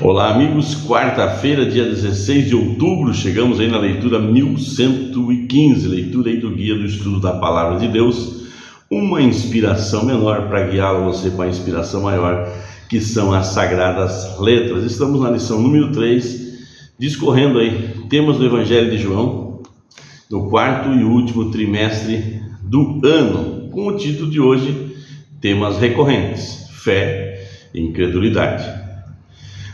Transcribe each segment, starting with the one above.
Olá amigos, quarta-feira, dia 16 de outubro, chegamos aí na leitura 1115, leitura aí do Guia do Estudo da Palavra de Deus, uma inspiração menor para guiá-lo você para a inspiração maior, que são as Sagradas Letras. Estamos na lição número 3, discorrendo aí temas do Evangelho de João, no quarto e último trimestre do ano, com o título de hoje, temas recorrentes, fé e incredulidade.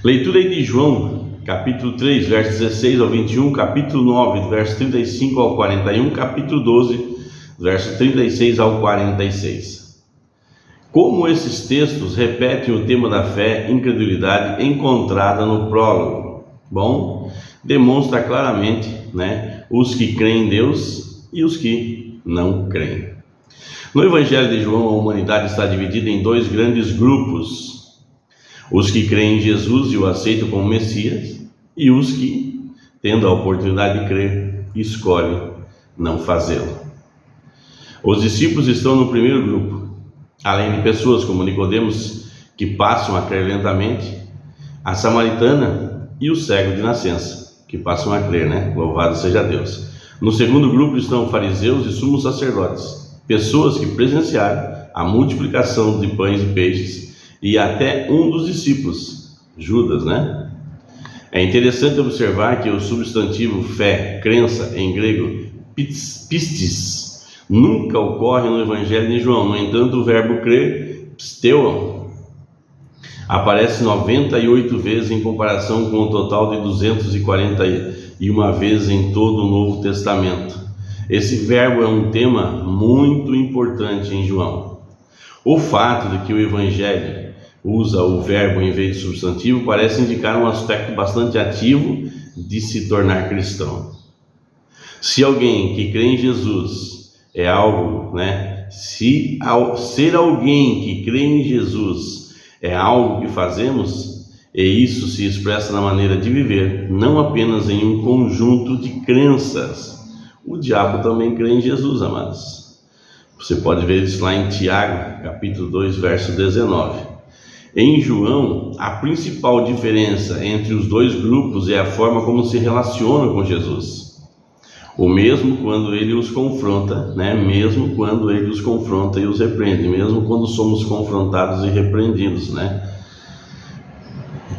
Leitura de João, capítulo 3, versos 16 ao 21, capítulo 9, versos 35 ao 41, capítulo 12, versos 36 ao 46. Como esses textos repetem o tema da fé e incredulidade encontrada no prólogo? Bom, demonstra claramente, os que creem em Deus e os que não creem. No Evangelho de João, a humanidade está dividida em dois grandes grupos: os que creem em Jesus e o aceitam como Messias, e os que, tendo a oportunidade de crer, escolhem não fazê-lo. Os discípulos estão no primeiro grupo, além de pessoas como Nicodemos, que passam a crer lentamente, a samaritana e o cego de nascença, que passam a crer, Louvado seja Deus. No segundo grupo estão fariseus e sumos sacerdotes, pessoas que presenciaram a multiplicação de pães e peixes, e até um dos discípulos, Judas, É interessante observar que o substantivo fé, crença, em grego, pistis, nunca ocorre no Evangelho de João. No entanto, o verbo crer, pisteuon, aparece 98 vezes em comparação com o total de 241 vezes em todo o Novo Testamento. Esse verbo é um tema muito importante em João. O fato de que o Evangelho usa o verbo em vez de substantivo parece indicar um aspecto bastante ativo de se tornar cristão. Se alguém que crê em Jesus é algo, se ser alguém que crê em Jesus é algo que fazemos, e isso se expressa na maneira de viver, não apenas em um conjunto de crenças. O diabo também crê em Jesus, amados. Você pode ver isso lá em Tiago, capítulo 2, verso 19. Em João, a principal diferença entre os dois grupos é a forma como se relacionam com Jesus. O mesmo quando ele os confronta, mesmo quando ele os confronta e os repreende, mesmo quando somos confrontados e repreendidos,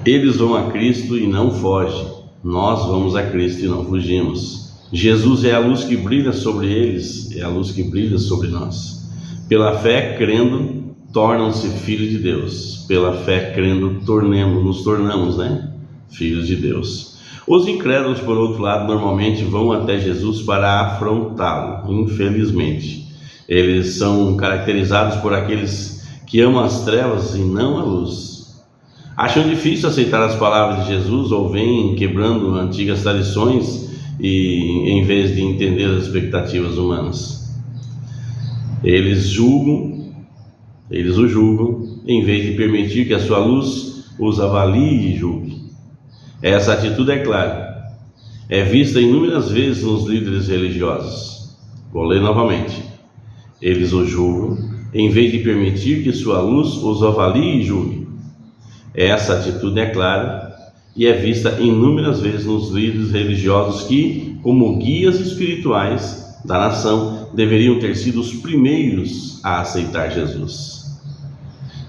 Eles vão a Cristo e não fogem. Nós vamos a Cristo e não fugimos. Jesus é a luz que brilha sobre eles, é a luz que brilha sobre nós. Pela fé, crendo, tornam-se filhos de Deus. Pela fé, crendo, nos tornamos, filhos de Deus. Os incrédulos, por outro lado, normalmente vão até Jesus para afrontá-lo, infelizmente. Eles são caracterizados por aqueles que amam as trevas e não a luz. Acham difícil aceitar as palavras de Jesus ou vêm quebrando antigas tradições e em vez de entender as expectativas humanas. Eles o julgam, em vez de permitir que a sua luz os avalie e julgue. Essa atitude, é claro, é vista inúmeras vezes nos líderes religiosos. Vou ler novamente. Eles o julgam, em vez de permitir que sua luz os avalie e julgue. Essa atitude, é clara, e é vista inúmeras vezes nos líderes religiosos que, como guias espirituais da nação, deveriam ter sido os primeiros a aceitar Jesus.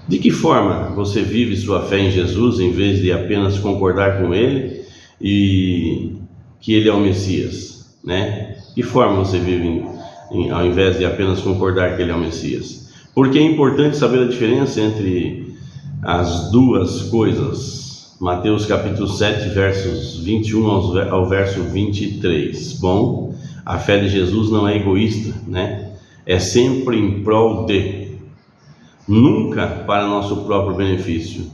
De que forma você vive sua fé em Jesus em vez de apenas concordar com Ele e que Ele é o Messias? Que forma você vive ao invés de apenas concordar que Ele é o Messias? Porque é importante saber a diferença entre as duas coisas. Mateus capítulo 7, versos 21 ao verso 23. Bom, a fé de Jesus não é egoísta, É sempre em prol de. Nunca para nosso próprio benefício,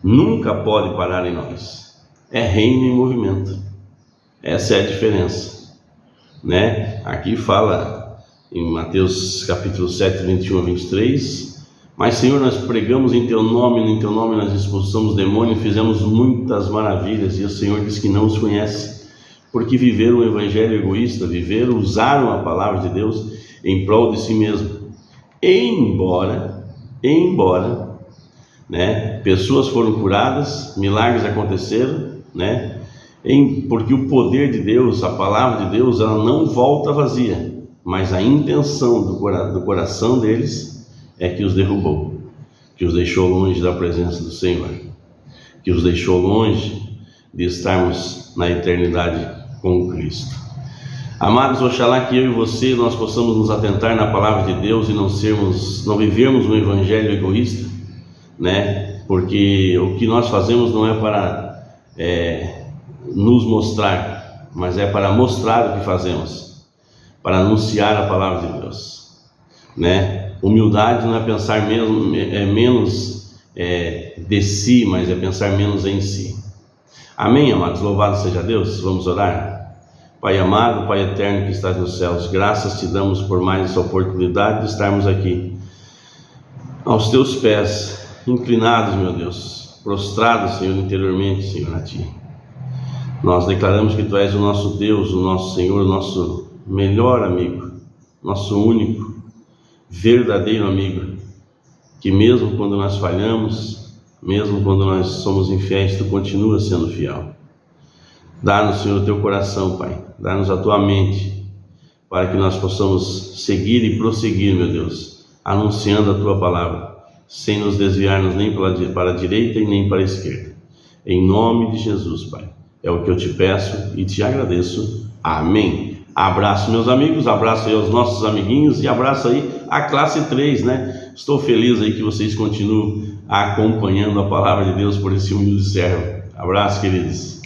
nunca pode parar em nós. É reino em movimento. Essa é a diferença, Aqui fala em Mateus capítulo 7, 21 a 23: Mas Senhor, nós pregamos em Teu nome, nós expulsamos demônios, fizemos muitas maravilhas, e o Senhor diz que não os conhece, porque viveram o evangelho egoísta, usaram a palavra de Deus em prol de si mesmo, embora Pessoas foram curadas, milagres aconteceram, né? Porque o poder de Deus, a palavra de Deus, ela não volta vazia, mas a intenção do coração deles é que os derrubou, que os deixou longe da presença do Senhor, que os deixou longe de estarmos na eternidade com Cristo. Amados, oxalá que eu e você nós possamos nos atentar na palavra de Deus e não vivermos um evangelho egoísta, né? Porque o que nós fazemos não é para nos mostrar, mas é para mostrar o que fazemos, para anunciar a palavra de Deus, né? Humildade não é pensar menos de si, mas é pensar menos em si. Amém, amados? Louvado seja Deus. Vamos orar? Pai amado, Pai eterno que estás nos céus, graças te damos por mais essa oportunidade de estarmos aqui aos teus pés, inclinados, meu Deus, prostrados, Senhor, interiormente, Senhor, a ti. Nós declaramos que tu és o nosso Deus, o nosso Senhor, o nosso melhor amigo, nosso único, verdadeiro amigo, que mesmo quando nós falhamos, mesmo quando nós somos infiéis, tu continua sendo fiel. Dá-nos, Senhor, o teu coração, Pai, dá-nos a tua mente, para que nós possamos seguir e prosseguir, meu Deus, anunciando a tua palavra, sem nos desviarmos nem para a direita e nem para a esquerda. Em nome de Jesus, Pai, é o que eu te peço e te agradeço. Amém. Abraço, meus amigos, abraço aí aos nossos amiguinhos e abraço aí a classe 3, né? Estou feliz aí que vocês continuem acompanhando a palavra de Deus por esse humilde servo. Abraço, queridos.